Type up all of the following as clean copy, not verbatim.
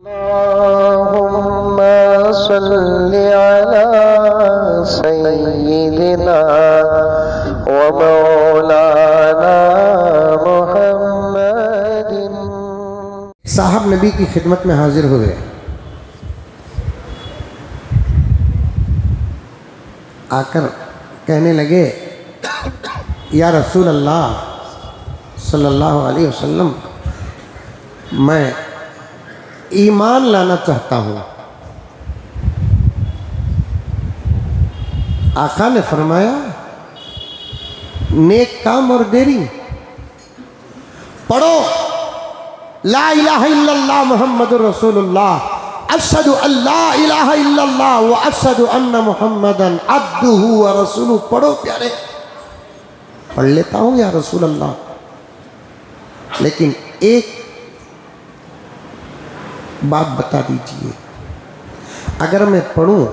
अल्लाहुम्मा सल्लि अला सय्यिदिना व मौलाना मुहम्मदिन। साहब नबी की खिदमत में हाजिर हुए। आकर कहने लगे, या रसूल अल्लाह सल्लल्लाहु अलैहि वसल्लम, मैं ईमान लाना चाहता हूँ। आका ने फरमाया, नेक काम और देरी, पढ़ो ला इलाहा इल्लल्लाह मुहम्मदुर रसूलुल्लाह, अशहदु अल्ला इलाहा इल्लल्लाह व अशहदु अन्ना मुहम्मदन अब्दुहु व रसूलुहु। पढ़ो प्यारे। पढ़ लेता हूँ या रसूल अल्लाह, लेकिन एक बात बता दीजिए, अगर मैं पढ़ूं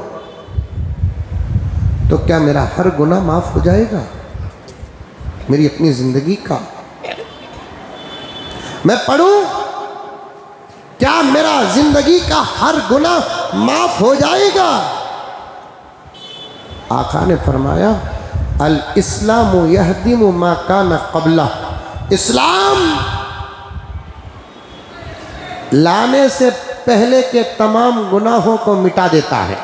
तो क्या मेरा हर गुनाह माफ हो जाएगा? मेरी अपनी जिंदगी का मैं पढ़ूं, क्या मेरा जिंदगी का हर गुनाह माफ हो जाएगा? आका ने फरमाया, अल इस्लामु यहदिमु मा काना क़ब्ला। इस्लाम लाने से पहले के तमाम गुनाहों को मिटा देता है।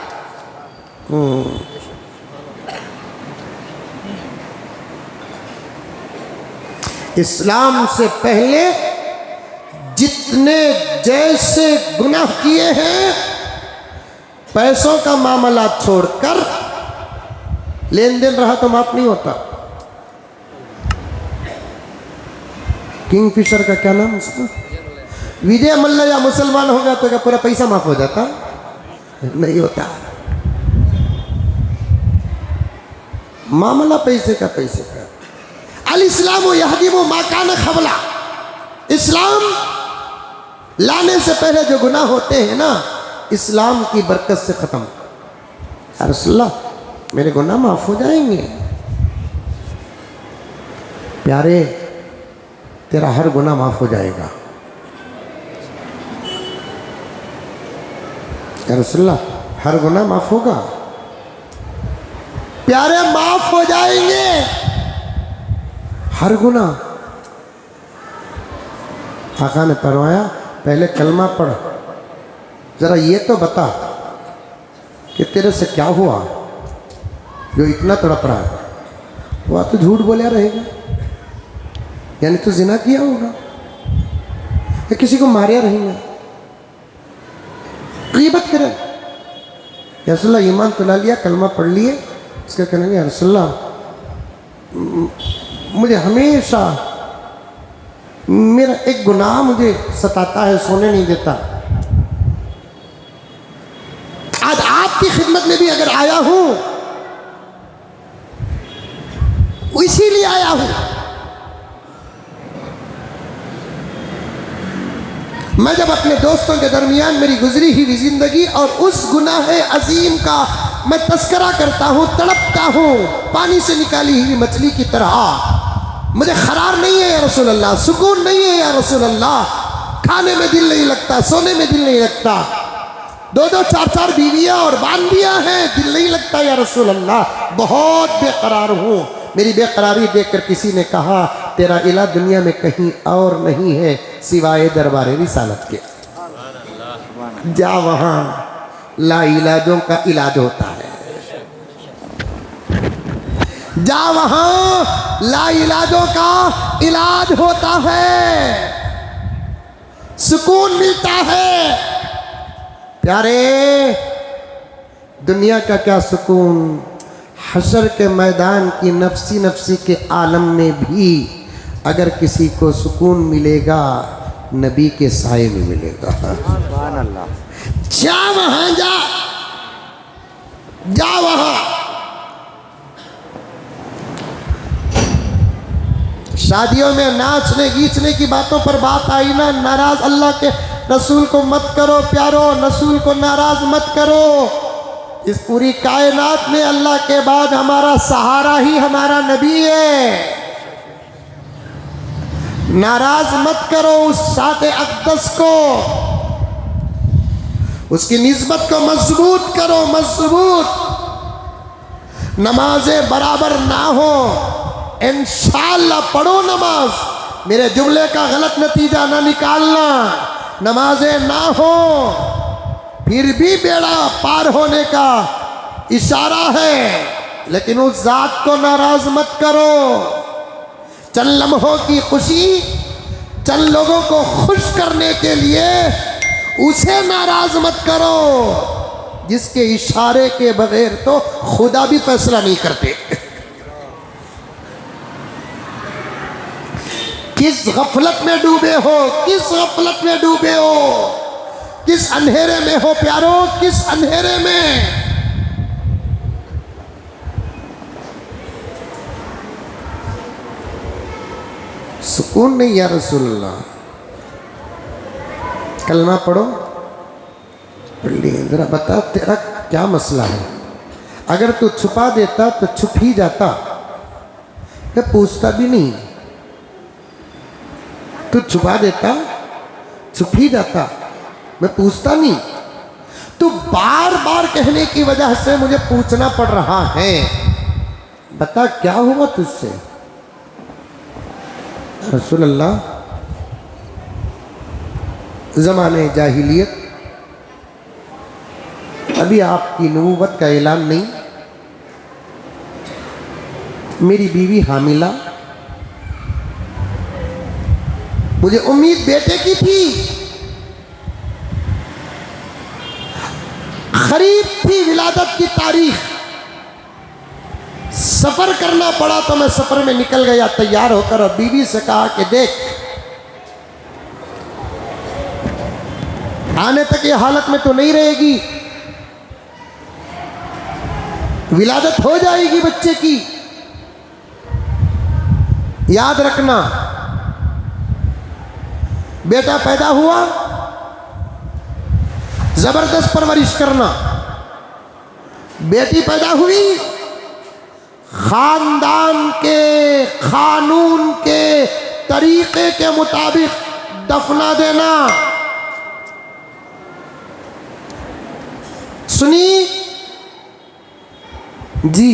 इस्लाम से पहले जितने जैसे गुनाह किए हैं, पैसों का मामला छोड़कर, लेन देन रहा तो माफ नहीं होता। किंगफिशर का क्या नाम उसका, विजय मल्ल्या मुसलमान हो गया तो क्या पूरा पैसा माफ हो जाता? नहीं होता। मामला पैसे का। अल इस्लामु यहदिमु मा काना क़ब्ला। इस्लाम लाने से पहले जो गुनाह होते हैं ना, इस्लाम की बरकत से खत्म। या रसूलल्लाह, मेरे गुनाह माफ हो जाएंगे? प्यारे, तेरा हर गुनाह माफ हो जाएगा। या रसूलल्लाह, हर गुनाह माफ होगा? प्यारे, माफ हो जाएंगे हर गुनाह। आका ने फरमाया, पहले कलमा पढ़, जरा ये तो बता कि तेरे से क्या हुआ जो इतना तड़प रहा है? वह तो झूठ बोला रहेगा, यानी तो जिना किया होगा या किसी को मारिया रहेगा, ग़ीबत करे। या रसूलल्लाह, ईमान तो ला लिया, कलमा पढ़ लिए। इसका कहना, या रसूलल्लाह, मुझे हमेशा मेरा एक गुनाह मुझे सताता है, सोने नहीं देता। आज आपकी खिदमत में भी अगर आया हूं, इसीलिए आया हूं। मैं जब अपने दोस्तों के दरमियान मेरी गुजरी हुई जिंदगी और उस गुनाह अजीम का मैं तस्करा करता हूं, तड़पता हूं, पानी से निकाली हुई मछली की तरह, मुझे करार नहीं है या रसूल अल्लाह, सुकून नहीं है या रसूल अल्लाह, खाने में दिल नहीं लगता, सोने में दिल नहीं लगता, 2-2 4-4 बीवियां और बांदियां हैं, दिल नहीं लगता या रसूल अल्लाह, बहुत बेकरार हूँ। मेरी बेकरारी देखकर किसी ने कहा, तेरा इलाज दुनिया में कहीं और नहीं है सिवाय दरबार रिसालत के। जा वहाँ ला इलाजों का इलाज होता है, जा वहाँ ला इलाजों का इलाज होता है, सुकून मिलता है। प्यारे, दुनिया का क्या सुकून, हशर के मैदान की नफसी नफसी के आलम में भी अगर किसी को सुकून मिलेगा, नबी के साए में मिलेगा। जा वहाँ, जा वहाँ। शादियों में नाचने गीचने की बातों पर बात आई ना, नाराज अल्लाह के रसूल को मत करो प्यारो, रसूल को नाराज मत करो। इस पूरी कायनात में अल्लाह के बाद हमारा सहारा ही हमारा नबी है। नाराज मत करो उस साथ अक़दस को। उसकी निस्बत को मजबूत करो, मजबूत। नमाजें बराबर ना हो, इंशाअल्लाह पढ़ो नमाज। मेरे जुमले का गलत नतीजा ना निकालना। नमाजें ना हो फिर भी बेड़ा पार होने का इशारा है, लेकिन उस जात को नाराज मत करो। चंद लम्हों की खुशी, चंद लोगों को खुश करने के लिए उसे नाराज मत करो, जिसके इशारे के बगैर तो खुदा भी फैसला नहीं करते। किस गफलत में डूबे हो, किस गफलत में डूबे हो, किस अंधेरे में हो प्यारो, किस अंधेरे में। सुकून नहीं या रसूलल्लाह। कलमा पढ़ो, पढ़ लिए। जरा बता तेरा क्या मसला है। अगर तू छुपा देता तो छुप ही जाता, मैं पूछता भी नहीं। तू छुपा देता छुप ही जाता, मैं पूछता नहीं। तू बार बार कहने की वजह से मुझे पूछना पड़ रहा है। बता क्या हुआ तुझसे। रसूल अल्लाह, ज़माने जाहिलियत, अभी आपकी नबूवत का ऐलान नहीं, मेरी बीवी हामिला, मुझे उम्मीद बेटे की थी, खरीद थी विलादत की तारीख। सफर करना पड़ा तो मैं सफर में निकल गया तैयार होकर, और बीवी से कहा कि देख, आने तक ये हालत में तो नहीं रहेगी, विलादत हो जाएगी बच्चे की, याद रखना। बेटा पैदा हुआ, जबरदस्त परवरिश करना। बेटी पैदा हुई, खानदान के कानून के तरीके के मुताबिक दफना देना। सुनी जी,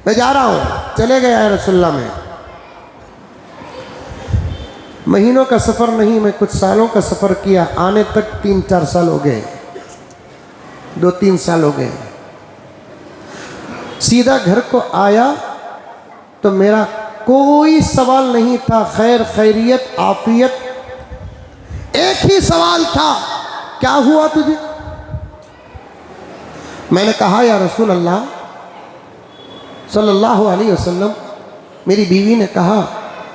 मैं जा रहा हूं। चले गए है रसुल्ला में। महीनों का सफर नहीं, मैं कुछ सालों का सफर किया। आने तक 3-4 साल हो गए, 2-3 साल हो गए। सीधा घर को आया तो मेरा कोई सवाल नहीं था, खैर खैरियत आफियत। एक ही सवाल था, क्या हुआ तुझे। मैंने कहा या रसूल अल्लाह सल्लल्लाहु अलैहि वसल्लम, मेरी बीवी ने कहा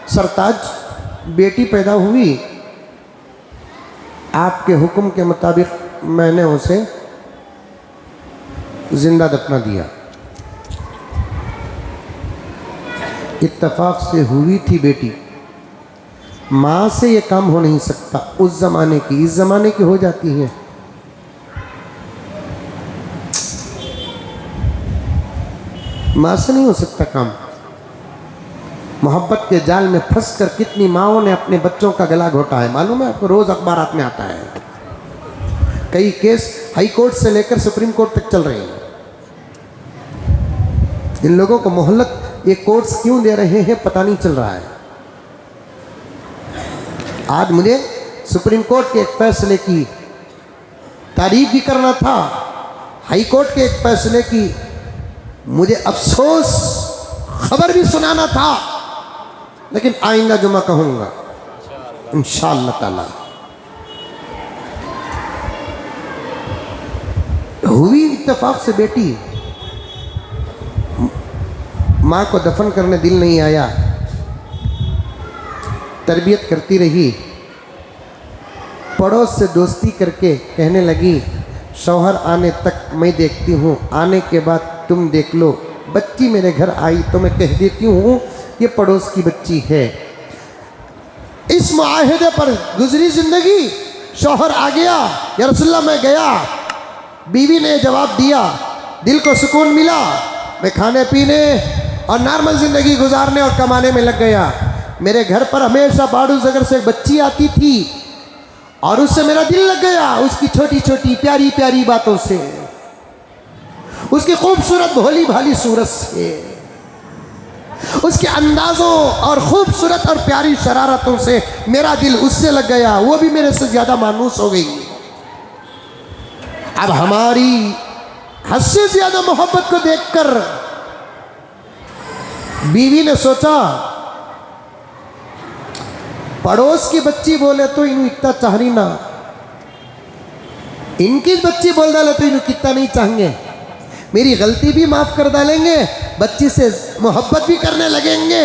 सरताज बेटी पैदा हुई, आपके हुक्म के मुताबिक मैंने उसे जिंदा दफना दिया। इत्तफाक से हुई थी बेटी, माँ से ये काम हो नहीं सकता। उस जमाने की, इस जमाने की हो जाती है। माँ से नहीं हो सकता काम। मोहब्बत के जाल में फंसकर कितनी माँओं ने अपने बच्चों का गला घोटा है, मालूम है आपको। रोज अखबारात में आता है। कई केस हाई कोर्ट से लेकर सुप्रीम कोर्ट तक चल रहे हैं। इन लोगों को मोहल्लत ये कोर्ट्स क्यों दे रहे हैं पता नहीं चल रहा है। आज मुझे सुप्रीम कोर्ट के एक फैसले की तारीफ भी करना था, हाई कोर्ट के एक फैसले की मुझे अफसोस खबर भी सुनाना था, लेकिन आइंदा जुमा कहूँगा इंशाअल्लाह ताला। हुई इत्तेफाक से बेटी, माँ को दफन करने दिल नहीं आया, तरबियत करती रही। पड़ोस से दोस्ती करके कहने लगी शौहर आने तक मैं देखती हूँ, आने के बाद तुम देख लो। बच्ची मेरे घर आई तो मैं कह देती हूँ ये पड़ोस की बच्ची है। इस मुआहदे पर गुजरी जिंदगी। शौहर आ गया, या रसूलल्लाह मैं गया, बीवी ने जवाब दिया, दिल को सुकून मिला। मैं खाने पीने और नॉर्मल ज़िंदगी गुजारने और कमाने में लग गया। मेरे घर पर हमेशा बाड़ू जगर से बच्ची आती थी और उससे मेरा दिल लग गया, उसकी छोटी छोटी प्यारी प्यारी बातों से, उसकी खूबसूरत भोली भाली सूरत से, उसके अंदाजों और खूबसूरत और प्यारी शरारतों से मेरा दिल उससे लग गया, वो भी मेरे से ज्यादा मानूस हो गई। अब हमारी हद से ज्यादा मोहब्बत को देखकर बीवी ने सोचा, पड़ोस की बच्ची बोले तो इन्हें इतना चाहनी ना, इनकी बच्ची बोल डाले तो इन्हें कितना नहीं चाहेंगे, मेरी गलती भी माफ कर डालेंगे, बच्ची से मोहब्बत भी करने लगेंगे।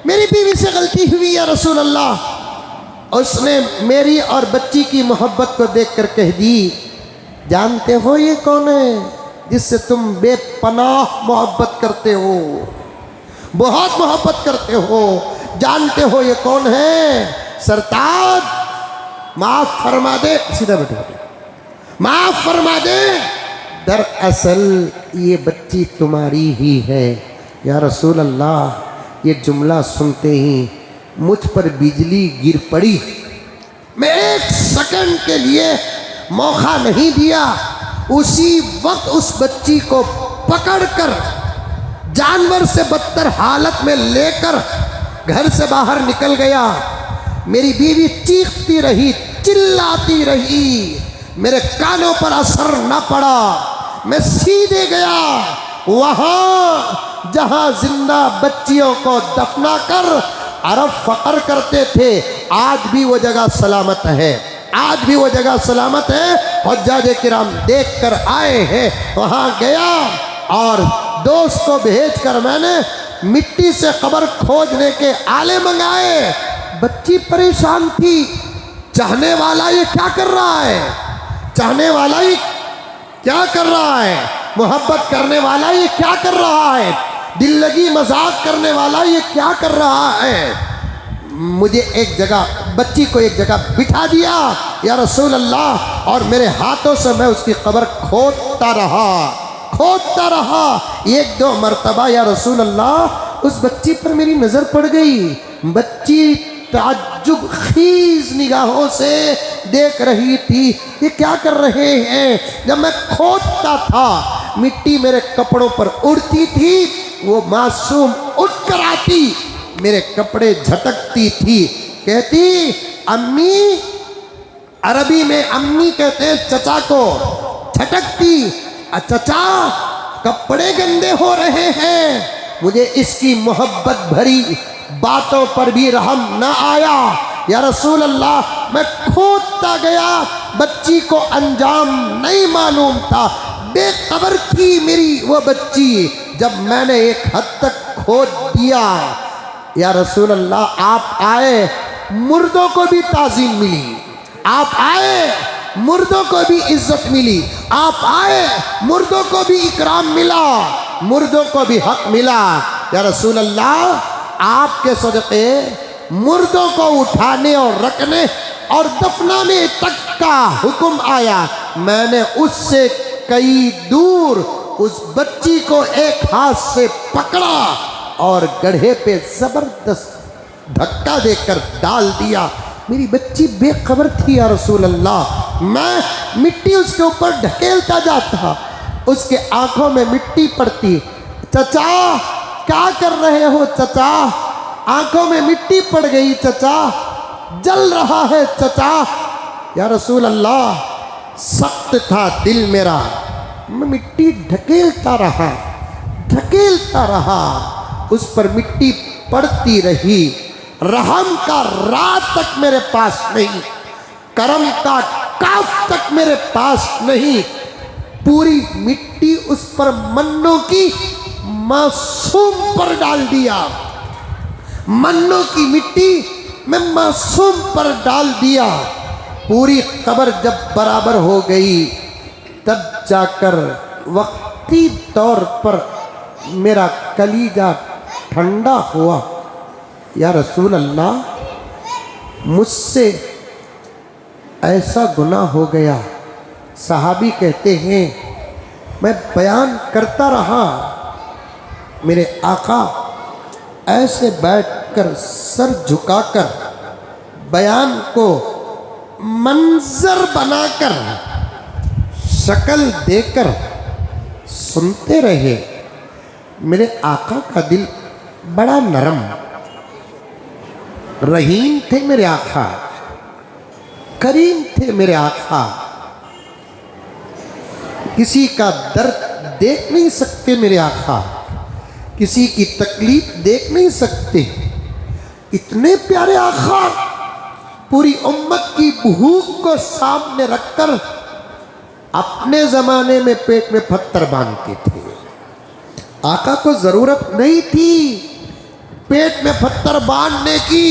मेरी बीवी से गलती हुई या रसूल अल्लाह। उसने मेरी और बच्ची की मोहब्बत को देखकर कह दी, जानते हो ये कौन है जिससे तुम बेपनाह मोहब्बत करते हो, बहुत मोहब्बत करते हो, जानते हो ये कौन है? सरताज, माफ फरमा दे, सीधा बैठो, माफ फरमा दे, दरअसल ये बच्ची तुम्हारी ही है या रसूल अल्लाह। ये जुमला सुनते ही मुझ पर बिजली गिर पड़ी। मैं एक सेकंड के लिए मौका नहीं दिया, उसी वक्त उस बच्ची को पकड़कर जानवर से बदतर हालत में लेकर घर से बाहर निकल गया। मेरी बीवी चीखती रही, चिल्लाती रही, मेरे कानों पर असर न पड़ा। मैं सीधे गया वहां जहां जिंदा बच्चियों को दफना कर अरब फकर करते थे, आज भी वो जगह सलामत है, आज भी वो जगह सलामत है। हुज्जाज किराम देख कर आए हैं, वहां गया और दोस्त को भेज कर मैंने मिट्टी से कब्र खोदने के आले मंगाए। बच्ची परेशान थी, चाहने वाला ये क्या कर रहा है, चाहने वाला ये क्या कर रहा है, मोहब्बत करने वाला ये क्या कर रहा है, दिल लगी मजाक करने वाला ये क्या कर रहा है। मुझे एक जगह, बच्ची को एक जगह बिठा दिया या रसूल अल्लाह, और मेरे हाथों से मैं उसकी कब्र खोदता रहा, खोदता रहा। एक दो मर्तबा या रसूल अल्लाह उस बच्ची पर मेरी नजर पड़ गई। बच्ची ताज्जुब खीज निगाहों से देख रही थी, ये क्या कर रहे हैं। जब मैं खोदता था मिट्टी मेरे कपड़ों पर उड़ती थी, वो मासूम उठकर आती, मेरे कपड़े झटकती थी, कहती अम्मी, अरबी में अम्मी कहते हैं चचा को, झटकती, चचा कपड़े गंदे हो रहे हैं। मुझे इसकी मोहब्बत भरी बातों पर भी रहम न आया या रसूल अल्लाह। मैं खोदता गया, बच्ची को अंजाम नहीं मालूम था, बेखबर थी मेरी वो बच्ची। जब मैंने एक हद तक खोद दिया या रसूल अल्लाह, आप आए, मुर्दों को भी ताज़ीम मिली, आप आए, मुर्दों को भी इज्जत मिली, आप आए, मुर्दों को भी इकराम मिला, मुर्दों को भी हक मिला। या रसूल अल्लाह, आपके सदक़े मुर्दों को उठाने और रखने और दफनाने तक का हुक्म आया। मैंने उससे कई दूर उस बच्ची को एक हाथ से पकड़ा और गड्ढे पे जबरदस्त धक्का देकर डाल दिया। मेरी बच्ची बेखबर थी या रसूल अल्लाह। मैं मिट्टी उसके ऊपर ढकेलता जाता, उसके आंखों में मिट्टी पड़ती। चचा क्या कर रहे हो चचा, आंखों में मिट्टी पड़ गई चचा, जल रहा है चचा। या रसूल अल्लाह, सख्त था दिल मेरा, मैं मिट्टी ढकेलता रहा, ढकेलता रहा, उस पर मिट्टी पड़ती रही। रहम का रात तक मेरे पास नहीं, करम का काफ तक मेरे पास नहीं। पूरी मिट्टी उस पर मन्नों की मासूम पर डाल दिया, मन्नों की मिट्टी मैं मासूम पर डाल दिया। पूरी कब्र जब बराबर हो गई, तब जाकर वक्ती तौर पर मेरा कलीजा ठंडा हुआ। या रसूल अल्लाह, मुझसे ऐसा गुनाह हो गया। सहाबी कहते हैं, मैं बयान करता रहा, मेरे आका ऐसे बैठकर सर झुकाकर बयान को मंजर बनाकर, शक्ल देकर सुनते रहे। मेरे आका का दिल बड़ा नरम, रहीम थे मेरे आका, करीम थे मेरे आका। किसी का दर्द देख नहीं सकते मेरे आका, किसी की तकलीफ देख नहीं सकते। इतने प्यारे आका पूरी उम्मत की भूख को सामने रखकर अपने ज़माने में पेट में पत्थर बांधते थे। आका को ज़रूरत नहीं थी पेट में पत्थर बांधने की।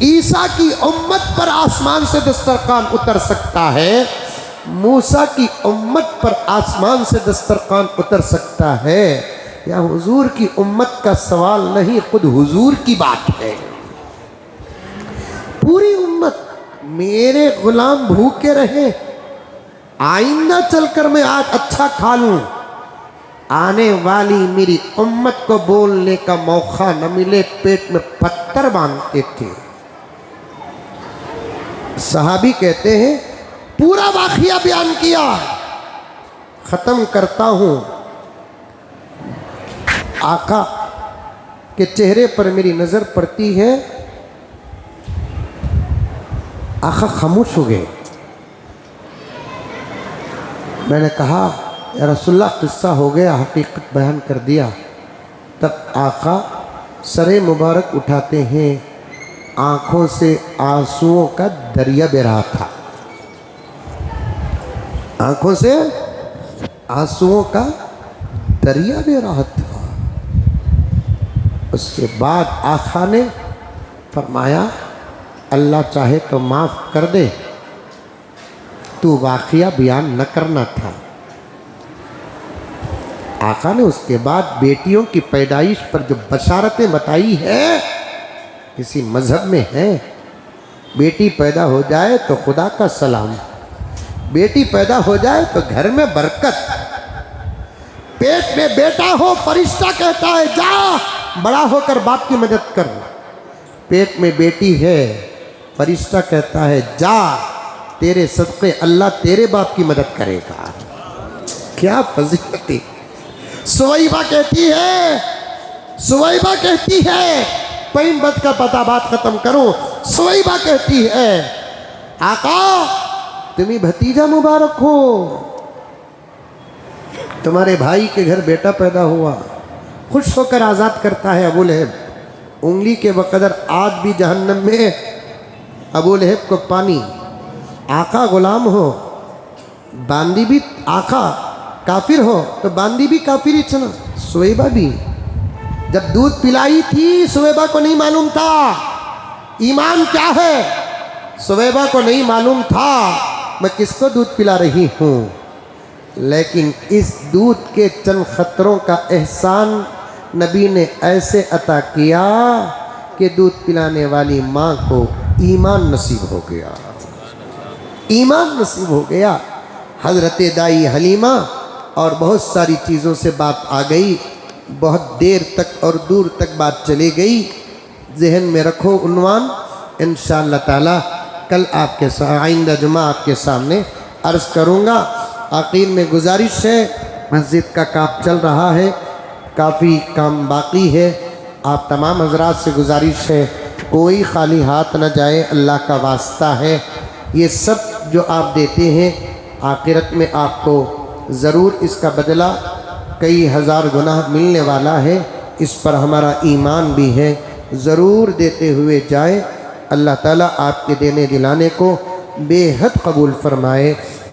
ईसा की उम्मत पर आसमान से दस्तरखान उतर सकता है, मूसा की उम्मत पर आसमान से दस्तरखान उतर सकता है। या हुजूर की उम्मत का सवाल नहीं, खुद हुजूर की बात है। पूरी उम्मत मेरे गुलाम भूखे रहे, आइंदा चलकर मैं आज अच्छा खा लूं, आने वाली मेरी उम्मत को बोलने का मौका न मिले, पेट में पत्थर बांधते थे। सहाबी कहते हैं पूरा वाक़िया बयान किया, खत्म करता हूं। आका के चेहरे पर मेरी नजर पड़ती है, आका खामोश हो गए। मैंने कहा या रसूलुल्लाह किस्सा हो गया, हकीकत बयान कर दिया। तब आका सरे मुबारक उठाते हैं, आंखों से आंसुओं का दरिया बह रहा था, आंखों से आंसुओं का दरिया बह रहा था। उसके बाद आका ने फरमाया अल्लाह चाहे तो माफ़ कर दे, तू वाक़िया बयान न करना था। आका ने उसके बाद बेटियों की पैदाइश पर जो बशारतें बताई है, किसी मज़हब में है बेटी पैदा हो जाए तो खुदा का सलाम, बेटी पैदा हो जाए तो घर में बरकत, पेट में बेटा हो फरिश्ता कहता है जा बड़ा होकर बाप की मदद कर, पेट में बेटी है फरिश्ता कहता है जा तेरे सदक़े अल्लाह तेरे बाप की मदद करेगा। क्या फजीलत। सुवैबा कहती है, सुवैबा कहती है, पैन बद का पता बात खत्म करूं। सुवैबा कहती है आका तुम्ही भतीजा मुबारक हो, तुम्हारे भाई के घर बेटा पैदा हुआ। खुश होकर आज़ाद करता है अबू लहब, उंगली के बकदर आज भी जहन्नम में अबू लहब को पानी। आका गुलाम हो, बांदी भी आका काफिर हो तो बांदी भी काफिर ही चला। सुवैबा भी जब दूध पिलाई थी सुवैबा को नहीं मालूम था ईमान क्या है, सुवैबा को नहीं मालूम था मैं किसको दूध पिला रही हूँ। लेकिन इस दूध के चंद खतरों का एहसान नबी ने ऐसे अता किया कि दूध पिलाने वाली माँ को ईमान नसीब हो गया, ईमान नसीब हो गया। हज़रत दाई हलीमा और बहुत सारी चीज़ों से बात आ गई, बहुत देर तक और दूर तक बात चली गई। जहन में रखो उन्वान, इंशाअल्लाह ताला कल आपके आइंदा जुमा आपके सामने अर्ज़ करूँगा। आखिर में गुजारिश है, मस्जिद का काम चल रहा है, काफ़ी काम बाकी है। आप तमाम हज़रात से गुजारिश है कोई खाली हाथ न जाए, अल्लाह का वास्ता है। ये सब जो आप देते हैं आखिरत में आपको ज़रूर इसका बदला कई हज़ार गुना मिलने वाला है, इस पर हमारा ईमान भी है। ज़रूर देते हुए जाए, अल्लाह ताला आपके देने दिलाने को बेहद कबूल फरमाए।